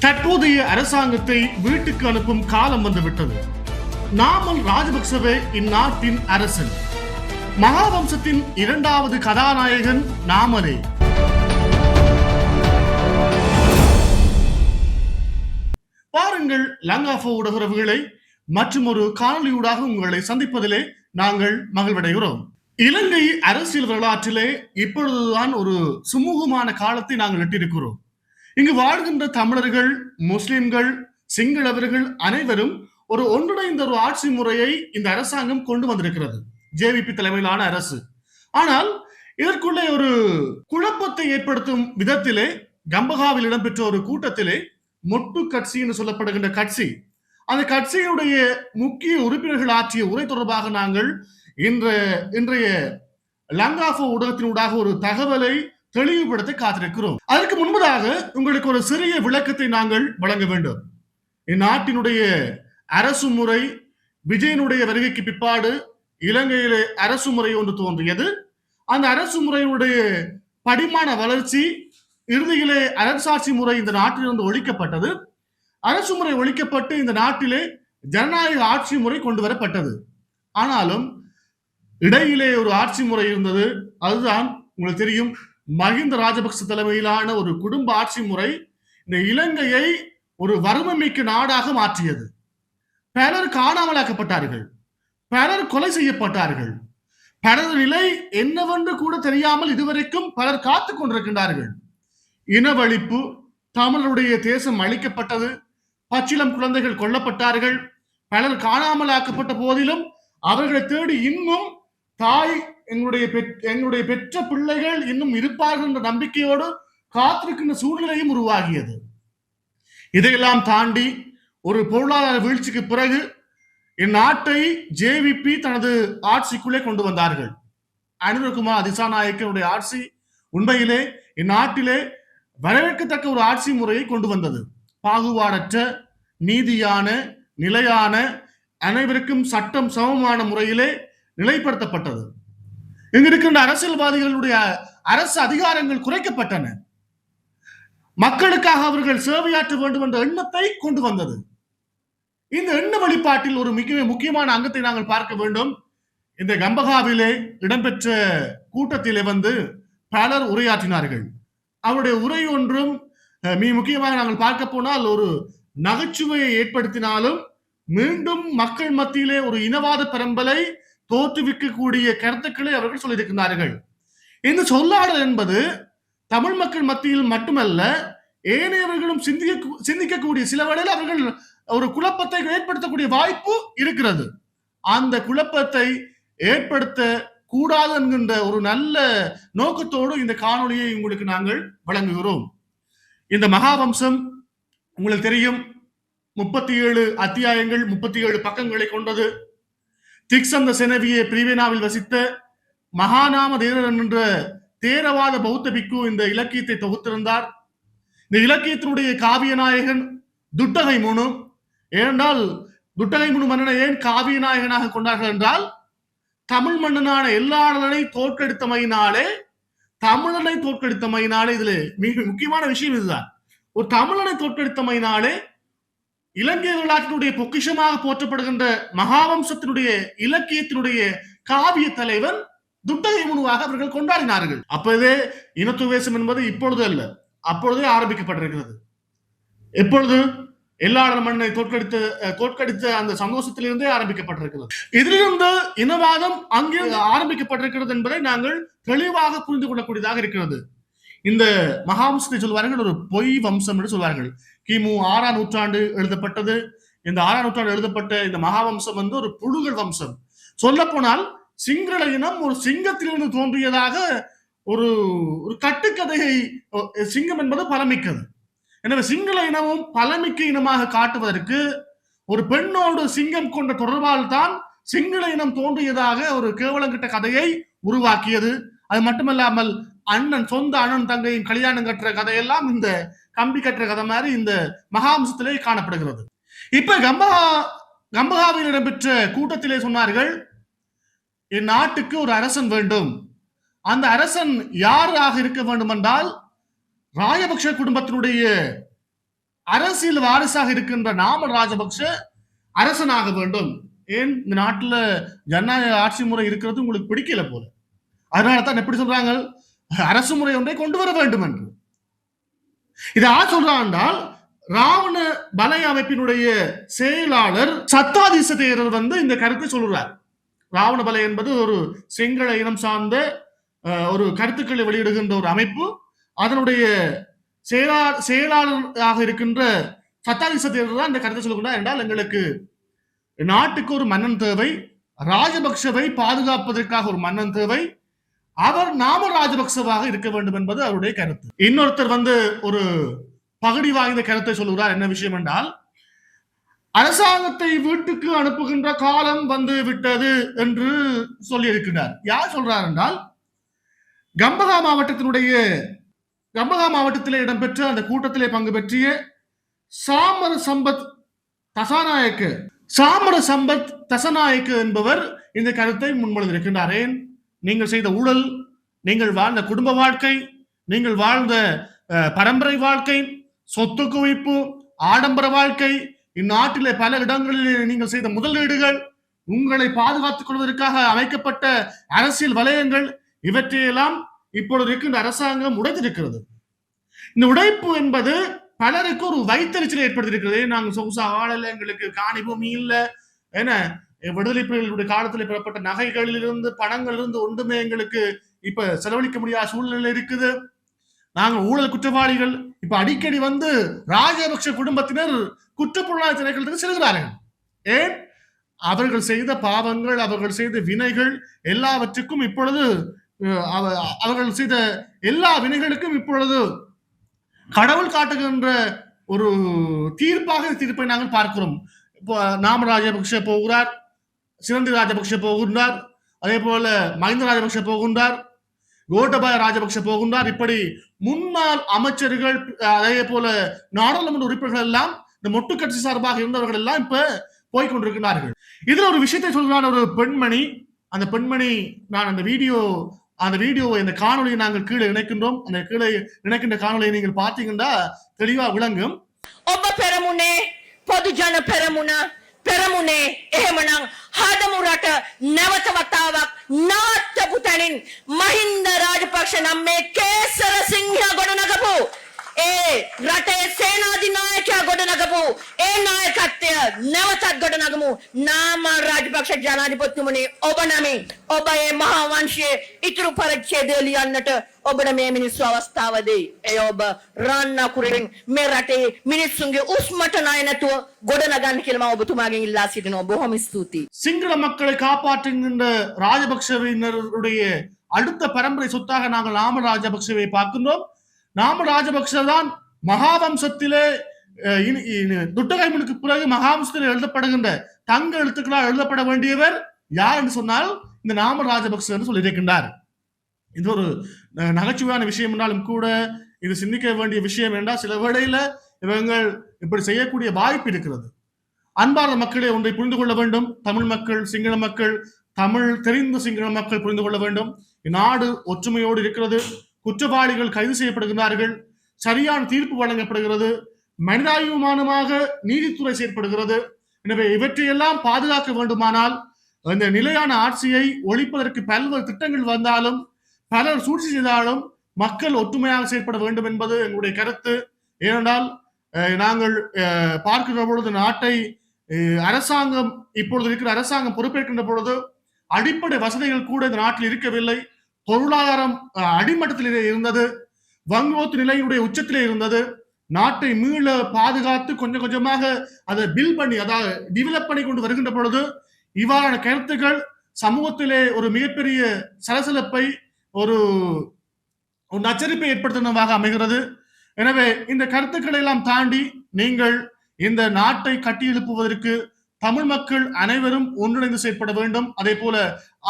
தற்போதைய அரசாங்கத்தை வீட்டுக்கு அனுப்பும் காலம் வந்துவிட்டது. நாமல் ராஜபக்சவே இந்நாட்டின் அரசன். மகாவம்சத்தின் இரண்டாவது கதாநாயகன் நாமலே. பாருங்கள் லங்காஃபோ ஊடகங்களை மற்றும் ஒரு காணொலியூடாக உங்களை சந்திப்பதிலே நாங்கள் மகிழ்வடைகிறோம். இலங்கை அரசியல் வரலாற்றிலே இப்பொழுதுதான் ஒரு சுமூகமான காலத்தை நாங்கள் எட்டியிருக்கிறோம். இங்கு வாழ்கின்ற தமிழர்கள், முஸ்லிம்கள், சிங்களவர்கள் அனைவரும் ஒரு ஒன்றிணைந்த ஒரு ஆட்சி முறையை இந்த அரசாங்கம் கொண்டு வந்திருக்கிறது, ஜேவிபி தலைமையிலான அரசு. ஆனால் இதற்குள்ளே ஒரு குழப்பத்தை ஏற்படுத்தும் விதத்திலே கம்பகாவில் இடம்பெற்ற ஒரு கூட்டத்திலே மொட்டு கட்சி என்று சொல்லப்படுகின்ற கட்சி, அந்த கட்சியினுடைய முக்கிய உறுப்பினர்கள் ஆற்றிய உரை தொடர்பாக நாங்கள் இன்றைய லங்காஃபோ ஊடகத்தினூடாக ஒரு தகவலை தெளிவுபடுத்த காத்திருக்கிறோம். அதற்கு முன்பதாக உங்களுக்கு ஒரு சிறிய விளக்கத்தை நாங்கள் வழங்க வேண்டும். இந்நாட்டினுடைய அரசு முறை விஜயனுடைய வருகைக்கு பிற்பாடு இலங்கையிலே அரசு முறை ஒன்று தோன்றியது. அந்த அரசு முறையினுடைய படிமான வளர்ச்சி இறுதியிலே அரசாட்சி முறை இந்த நாட்டிலிருந்து ஒழிக்கப்பட்டது. அரசு முறை ஒழிக்கப்பட்டு இந்த நாட்டிலே ஜனநாயக ஆட்சி முறை கொண்டு வரப்பட்டது. ஆனாலும் இடையிலே ஒரு ஆட்சி முறை இருந்தது. அதுதான் உங்களுக்கு தெரியும், மஹிந்த ராஜபக்ச தலைமையிலான ஒரு குடும்ப ஆட்சி முறை இந்த இலங்கையை ஒரு வறுமைமிக்க நாடாக மாற்றியது. பலர் காணாமலாக்கப்பட்டார்கள், பலர் கொலை செய்யப்பட்டார்கள், பலர் நிலை என்னவென்று கூட தெரியாமல் இதுவரைக்கும் பலர் காத்துக் கொண்டிருக்கின்றார்கள். இனவழிப்பு, தமிழருடைய தேசம் அழிக்கப்பட்டது, பச்சிளம் குழந்தைகள் கொல்லப்பட்டார்கள், பலர் காணாமலாக்கப்பட்ட போதிலும் அவர்களை தேடி இன்னும் தாய் எங்களுடைய பெற்ற பிள்ளைகள் இன்னும் இருப்பார்கள் என்ற நம்பிக்கையோடு காத்திருக்கின்ற சூழ்நிலையும் உருவாகியது. இதையெல்லாம் தாண்டி ஒரு பொருளாதார வீழ்ச்சிக்கு பிறகு இந்நாட்டை ஜேவிபி தனது ஆட்சிக்குள்ளே கொண்டு வந்தார்கள். அனுரகுமார் திசாநாயக்கனுடைய ஆட்சி உண்மையிலே இந்நாட்டிலே வரவேற்கத்தக்க ஒரு ஆட்சி முறையை கொண்டு வந்தது. பாகுபாடற்ற, நீதியான, நிலையான, அனைவருக்கும் சட்டம் சமமான முறையிலே நிலைப்படுத்தப்பட்டது. இங்கு இருக்கின்ற அரசியல்வாதிகளுடைய அரசு அதிகாரங்கள் குறைக்கப்பட்டன. மக்களுக்காக அவர்கள் சேவையாற்ற வேண்டும் என்ற எண்ணத்தை கொண்டு வந்தது. இந்த எண்ண வழிபாட்டில் ஒரு முக்கியமான அங்கத்தை நாங்கள் பார்க்க வேண்டும். இந்த கம்பகாவிலே இடம்பெற்ற கூட்டத்திலே பலர் உரையாற்றினார்கள். அவருடைய உரை ஒன்றும் மிக முக்கியமாக நாங்கள் பார்க்க போனால் ஒரு நகைச்சுவையை ஏற்படுத்தினாலும் மீண்டும் மக்கள் மத்தியிலே ஒரு இனவாத பரம்பலை தோற்றுவிக்கக்கூடிய கருத்துக்களை அவர்கள் சொல்லியிருக்கிறார்கள். இந்த சொல்லாடல் என்பது தமிழ் மக்கள் மத்தியில் மட்டுமல்ல, ஏனையவர்களும் சிந்திக்கக்கூடிய சில வேளையில் அவர்கள் ஒரு குழப்பத்தை ஏற்படுத்தக்கூடிய வாய்ப்பு இருக்கிறது. அந்த குழப்பத்தை ஏற்படுத்த கூடாது என்கின்ற ஒரு நல்ல நோக்கத்தோடு இந்த காணொலியை உங்களுக்கு நாங்கள் வழங்குகிறோம். இந்த மகாவம்சம் உங்களுக்கு தெரியும், 37 அத்தியாயங்கள், 37 பக்கங்களை கொண்டது. திக்சந்த செனவிய பிரிவினாவில் வசித்த மகாநாம தேரர் என்ற தேரவாத பௌத்த பிக்கு இந்த இலக்கியத்தை தொகுத்திருந்தார். இந்த இலக்கியத்தினுடைய காவிய நாயகன் துட்டகை முனு. ஏனென்றால் துட்டகை முனு மன்னனை ஏன் காவிய நாயகனாக கொண்டார்கள் என்றால், தமிழ் மன்னனான எல்லாளனை தோற்கடித்தமையினாலே, தமிழனை தோற்கடித்தமையினாலே, இதுல மிக முக்கியமான விஷயம் இதுதான். ஒரு தமிழனை தோற்கடித்தமையினாலே இலங்கை வரலாற்றினுடைய பொக்கிஷமாக போற்றப்படுகின்ற மகாவம்சத்தினுடைய இலக்கியத்தினுடைய காவிய தலைவன் துட்டகை முனுவாக அவர்கள் கொண்டாடினார்கள். அப்போதே இனத்துவேசம் என்பது இப்பொழுது அல்ல, அப்பொழுதே ஆரம்பிக்கப்பட்டிருக்கிறது. எப்பொழுது எல்லாள மன்னனை தோற்கடித்த அந்த சந்தோஷத்திலிருந்தே ஆரம்பிக்கப்பட்டிருக்கிறது. இதிலிருந்து இனவாதம் அங்கே ஆரம்பிக்கப்பட்டிருக்கிறது என்பதை நாங்கள் தெளிவாக புரிந்து கொள்ளக்கூடியதாக இருக்கிறது. இந்த மகாவம்சத்தை சொல்வார்கள் ஒரு பொய் வம்சம் என்று சொல்வார்கள். கிமு 6ஆம் நூற்றாண்டு எழுதப்பட்டது. இந்த 6ஆம் நூற்றாண்டு எழுதப்பட்ட இந்த மகாவம்சம் ஒரு புழுகல் வம்சம். சொல்ல போனால் சிங்கள இனம் ஒரு சிங்கத்திலிருந்து தோன்றியதாக ஒரு கட்டுக்கதையை, சிங்கம் என்பது பலமிக்கது. எனவே சிங்கள இனமும் பலமிக்க இனமாக காட்டுவதற்கு ஒரு பெண்ணோடு சிங்கம் கொண்ட தொடர்பால் தான் சிங்கள இனம் தோன்றியதாக ஒரு கேவலங்கிட்ட கதையை உருவாக்கியது. அது மட்டுமல்லாமல் சொந்த அண்ணன் தங்கையும் கல்யாணம் கட்டுற கதையெல்லாம் இந்த கம்பி கட்டுற கதை மாதிரி இந்த மகாவம்சத்திலே காணப்படுகிறது. இப்ப கம்பகாவில் இடம்பெற்ற கூட்டத்திலே சொன்னார்கள், இந்நாட்டுக்கு ஒரு அரசன் வேண்டும். அந்த அரசன் யாராக இருக்க வேண்டும் என்றால், ராஜபக்ஷ குடும்பத்தினுடைய அரசியல் வாரிசாக இருக்கின்ற நாமல் ராஜபக்ஷ அரசனாக வேண்டும். ஏன் இந்த நாட்டுல ஜனநாயக ஆட்சி முறை இருக்கிறது உங்களுக்கு பிடிக்கல போல, அதனாலதான் எப்படி சொல்றாங்க, அரசு முறை ஒன்றை கொண்டு வர வேண்டும் என்று. இதை யார் சொல்றான் என்றால் ராவண பலை அமைப்பினுடைய செயலாளர் சத்தாதிச தேரர் இந்த கருத்தை சொல்றார். ராவண பலை என்பது ஒரு சிங்கள இனம் சார்ந்த ஒரு கருத்துக்களை வெளியிடுகின்ற ஒரு அமைப்பு. அதனுடைய செயலாளராக இருக்கின்ற சத்தாதிச தேரர் தான் இந்த கருத்தை சொல்லுகிறார். என்றால் எங்களுக்கு நாட்டுக்கு ஒரு மன்னன் தேவை, ராஜபக்சவை பாதுகாப்பதற்காக ஒரு மன்னன் தேவை, அவர் நாம ராஜபக்சவாக இருக்க வேண்டும் என்பது அவருடைய கருத்து. இன்னொருத்தர் ஒரு பகுதி வாய்ந்த கருத்தை சொல்லுகிறார். என்ன விஷயம் என்றால், அரசாங்கத்தை வீட்டுக்கு அனுப்புகின்ற காலம் வந்து விட்டது என்று சொல்லி இருக்கிறார். யார் சொல்றார் என்றால், கம்பகா மாவட்டத்திலே இடம்பெற்ற அந்த கூட்டத்திலே பங்கு பெற்றிய சாமர சம்பத் தசநாயக்க என்பவர் இந்த கருத்தை முன்மொழிந்திருக்கின்றார். ஏன், நீங்கள் செய்த ஊழல், நீங்கள் வாழ்ந்த குடும்ப வாழ்க்கை, நீங்கள் வாழ்ந்த பரம்பரை வாழ்க்கை, சொத்து குவிப்பு, ஆடம்பர வாழ்க்கை, இந்நாட்டிலே பல இடங்களில் நீங்கள் செய்த முதலீடுகள், உங்களை பாதுகாத்துக் கொள்வதற்காக அமைக்கப்பட்ட அரசியல் வலயங்கள், இவற்றையெல்லாம் இப்பொழுது இருக்கின்ற அரசாங்கம் உடைத்திருக்கிறது. இந்த உடைப்பு என்பது பலருக்கு ஒரு வைத்தறிச்சலை ஏற்படுத்தியிருக்கிறது. நாங்கள் சொகுசா வாழல, எங்களுக்கு காணி பூமி இல்லை, ஏன்னா விடுதலை புலிகளுடைய காலத்தில் பெறப்பட்ட நகைகளிலிருந்து பணங்களிலிருந்து ஒன்றுமே எங்களுக்கு இப்ப செலவழிக்க முடியாத சூழ்நிலை இருக்குது, நாங்கள் ஊழல் குற்றவாளிகள். இப்ப அடிக்கடி ராஜபக்ஷ குடும்பத்தினர் குற்றப்புலனாய்வு திணைக்களத்துக்கு செல்கிறார்கள். ஏன், அவர்கள் செய்த பாவங்கள், அவர்கள் செய்த வினைகள் எல்லாவற்றுக்கும் இப்பொழுது அவர்கள் செய்த எல்லா வினைகளுக்கும் இப்பொழுது கடவுள் காட்டுகின்ற ஒரு தீர்ப்பை நாங்கள் பார்க்கிறோம். இப்போ நாம ராஜபக்ஷ போகிறார், சிரந்தி ராஜபக்ஷ போகின்றார், அதே போல மஹிந்த ராஜபக்ஷ போகின்றார், கோட்டபாய ராஜபக்ஷ போகின்றார். இப்படி முன்னாள் அமைச்சர்கள், அதே போல நாடாளுமன்ற உறுப்பினர்கள் எல்லாம், இந்த மொட்டு கட்சி சார்பாக இருந்தவர்கள் எல்லாம் இப்ப போய்கொண்டிருக்கிறார்கள். இதுல ஒரு விஷயத்தை சொல்றான் ஒரு பெண்மணி. அந்த பெண்மணி, நான் அந்த வீடியோவை இந்த காணொலியை நாங்கள் கீழே இணைக்கின்றோம். அந்த கீழே இணைக்கின்ற காணொலியை நீங்கள் பார்த்தீங்கன்னா தெளிவா விளங்கும். ඔබ පෙරමුණේ පොදු ජන පෙරමුණේ එහෙමනම් හදමු රට නැවත වතාවක් නාට්‍යපු තැනින් මහින්ද රාජපක්ෂ නම් මේ කේසර සිංහයා ගොඩනගපු ඒ රටේ සේනාධිනායකයා ගොඩනගපු ඒ නායකත්වය නැවතත් ගොඩනගමු. නාම රාජපක්ෂ ජනාධිපතිතුමනි, ඔබ නමින් ඔබ ඒ මහා වංශයේ ඉතුරු පරිච්ඡේදය ලියන්නට ඔබට මේ මිනිස්සු අවස්ථාව දෙයි. ඒ ඔබ රන් අකුරෙන් මේ රටේ මිනිස්සුන්ගේ උස්මට ණය නැතුව ගොඩනගන්න කියලා මම ඔබතුමාගෙන් ඉල්ලා සිටිනවා. බොහොම ස්තුතියි. சிங்கள மக்களை காப்பாற்றுகின்ற ராஜபக்சவினருடைய அடுத்த பரம்பரை சொத்தாக நாங்கள் நாம ராஜபக்சவை பார்க்கின்றோம். நாம ராஜபக்ஷ தான் மகாவம்சத்திலே துட்டகைமனுக்கு பிறகு மகாவம்சத்தில் எழுதப்படுகின்ற தங்க எழுத்துக்களால் எழுதப்பட வேண்டியவர் யார் என்று சொன்னால் இந்த நாம ராஜபக்ஷ என்று சொல்லியிருக்கின்றார். இது ஒரு நகைச்சுவையான விஷயம் என்றாலும் கூட இது சிந்திக்க வேண்டிய விஷயம் என்றால் சில வேளையில இவங்கள் இப்படி செய்யக்கூடிய வாய்ப்பு இருக்கிறது. அன்பார்ந்த மக்களே, ஒன்றை புரிந்து கொள்ள வேண்டும். தமிழ் மக்கள், சிங்கள மக்கள், தமிழ் தெரிந்த சிங்கள மக்கள் புரிந்து கொள்ள வேண்டும். இந்நாடு ஒற்றுமையோடு இருக்கிறது. குற்றவாளிகள் கைது செய்யப்படுகிறார்கள், சரியான தீர்ப்பு வழங்கப்படுகிறது, மனிதாபிமானமாக நீதித்துறை செயற்படுகிறது. எனவே இவற்றையெல்லாம் பாதுகாக்க வேண்டுமானால் இந்த நிலையான ஆட்சியை ஒழிப்பதற்கு பல்வேறு திட்டங்கள் வந்தாலும், பலர் சூழ்ச்சி செய்தாலும் மக்கள் ஒற்றுமையாக செயற்பட வேண்டும் என்பது எங்களுடைய கருத்து. ஏனென்றால் நாங்கள் பார்க்கின்ற பொழுது நாட்டை அரசாங்கம், இப்பொழுது இருக்கிற அரசாங்கம் பொறுப்பேற்கின்ற பொழுது அடிப்படை வசதிகள் கூட இந்த நாட்டில் இருக்கவில்லை. பொருளாதாரம் அடிமட்டத்திலே இருந்தது, வங்குரோத்து நிலையுடைய உச்சத்திலே இருந்தது. நாட்டை மீள பாதுகாத்து கொஞ்சம் கொஞ்சமாக அதை பில் பண்ணி, அதாவது டெவலப் பண்ணி கொண்டு வருகின்ற பொழுது இவ்வாறான கருத்துக்கள் சமூகத்திலே ஒரு மிகப்பெரிய சலசலப்பை, ஒரு நச்சரிப்பை ஏற்படுத்தினதாக அமைகிறது. எனவே இந்த கருத்துக்களை எல்லாம் தாண்டி நீங்கள் இந்த நாட்டை கட்டி எழுப்புவதற்கு தமிழ் மக்கள் அனைவரும் ஒன்றிணைந்து செயற்பட வேண்டும். அதே போல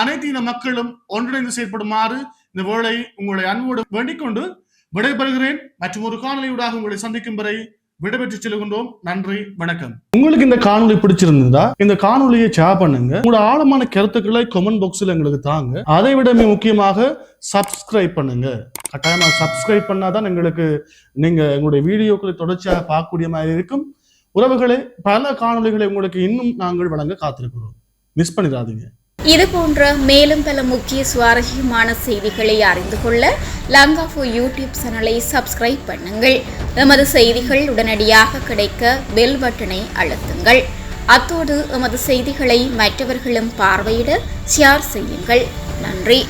அனைத்து இன மக்களும் ஒன்றிணைந்து செயற்படுமாறு இந்த வேளை உங்களை அன்போடு வேண்டிக் கொண்டு விடைபெறுகிறேன். மற்றும் ஒரு காணொலியூடாக உங்களை சந்திக்கும் வரை விடைபெற்று செல்கின்றோம். நன்றி, வணக்கம். உங்களுக்கு இந்த காணொலி பிடிச்சிருந்தா இந்த காணொலியை ஷேர் பண்ணுங்க. உங்களோட ஆழமான கருத்துக்களை கமெண்ட் பாக்ஸ்ல எங்களுக்கு தாங்க. அதை விட மிக முக்கியமாக சப்ஸ்கிரைப் பண்ணுங்க. கட்டாயமா சப்ஸ்கிரைப் பண்ணாதான் நீங்க எங்களுடைய வீடியோக்களை தொடர்ச்சியாக பார்க்கக்கூடிய மாதிரி இருக்கும். உறவுகளே, பல காணொலிகளை உங்களுக்கு இன்னும் நாங்கள் வழங்க காத்திருக்கிறோம். மிஸ் பண்ணிடாதீங்க. இது போன்ற மேலும் பல முக்கிய சுவாரஸ்யமான செய்திகளை அறிந்து கொள்ள லங்காஃபோ யூடியூப் சேனலை சப்ஸ்கிரைப் பண்ணுங்கள். எமது செய்திகள் உடனடியாக கிடைக்க பெல் பட்டனை அழுத்துங்கள். அத்தோடு எமது செய்திகளை மற்றவர்களும் பார்வையிட ஷேர் செய்யுங்கள். நன்றி.